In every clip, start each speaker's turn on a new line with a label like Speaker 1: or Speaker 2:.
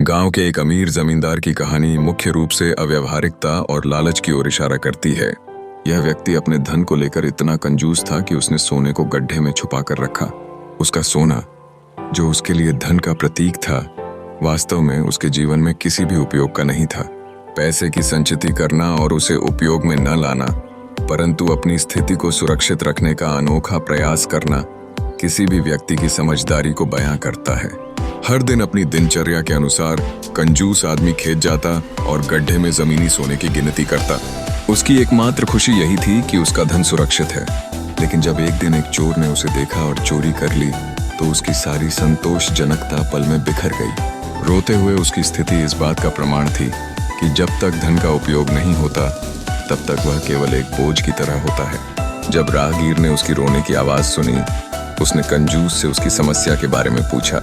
Speaker 1: गांव के एक अमीर जमींदार की कहानी मुख्य रूप से अव्यावहारिकता और लालच की ओर इशारा करती है। यह व्यक्ति अपने धन को लेकर इतना कंजूस था कि उसने सोने को गड्ढे में छुपा कर रखा। उसका सोना, जो उसके लिए धन का प्रतीक था, वास्तव में उसके जीवन में किसी भी उपयोग का नहीं था। पैसे की संचिति करना और उसे उपयोग में न लाना, परंतु अपनी स्थिति को सुरक्षित रखने का अनोखा प्रयास करना किसी भी व्यक्ति की समझदारी को बयां करता है। हर दिन अपनी दिनचर्या के अनुसार कंजूस आदमी खेत जाता और गड्ढे में जमीनी सोने की गिनती करता। उसकी एकमात्र खुशी यही थी कि उसका धन सुरक्षित है। लेकिन जब एक दिन एक चोर ने उसे देखा और चोरी कर ली, तो उसकी सारी संतोषजनकता पल में बिखर गई। रोते हुए उसकी स्थिति इस बात का प्रमाण थी कि जब तक धन का उपयोग नहीं होता, तब तक वह केवल एक बोझ की तरह होता है। जब राहगीर ने उसकी रोने की आवाज सुनी, उसने कंजूस से उसकी समस्या के बारे में पूछा।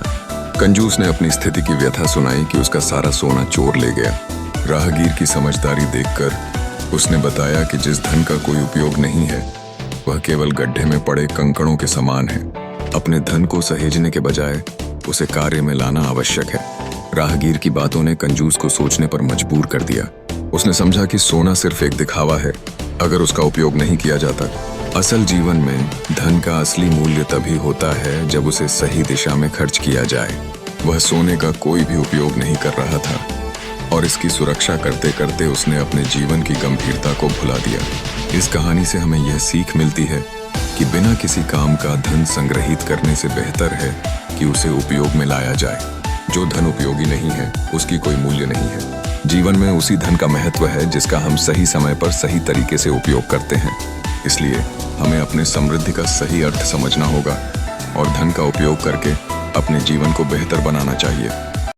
Speaker 1: कंजूस ने अपनी स्थिति की व्यथा सुनाई कि उसका सारा सोना चोर ले गया। राहगीर की समझदारी देखकर उसने बताया कि जिस धन का कोई उपयोग नहीं है, वह केवल गड्ढे में पड़े कंकड़ों के समान है। अपने धन को सहेजने के बजाय उसे कार्य में लाना आवश्यक है। राहगीर की बातों ने कंजूस को सोचने पर मजबूर कर दिया। उसने समझा कि सोना सिर्फ एक दिखावा है, अगर उसका उपयोग नहीं किया जाता। असल जीवन में धन का असली मूल्य तभी होता है जब उसे सही दिशा में खर्च किया जाए। वह सोने का कोई भी उपयोग नहीं कर रहा था और इसकी सुरक्षा करते करते उसने अपने जीवन की गंभीरता को भुला दिया। इस कहानी से हमें यह सीख मिलती है कि बिना किसी काम का धन संग्रहित करने से बेहतर है कि उसे उपयोग में लाया जाए। जो धन उपयोगी नहीं है, उसकी कोई मूल्य नहीं है। जीवन में उसी धन का महत्व है जिसका हम सही समय पर सही तरीके से उपयोग करते हैं। इसलिए हमें अपने समृद्धि का सही अर्थ समझना होगा और धन का उपयोग करके अपने जीवन को बेहतर बनाना चाहिए।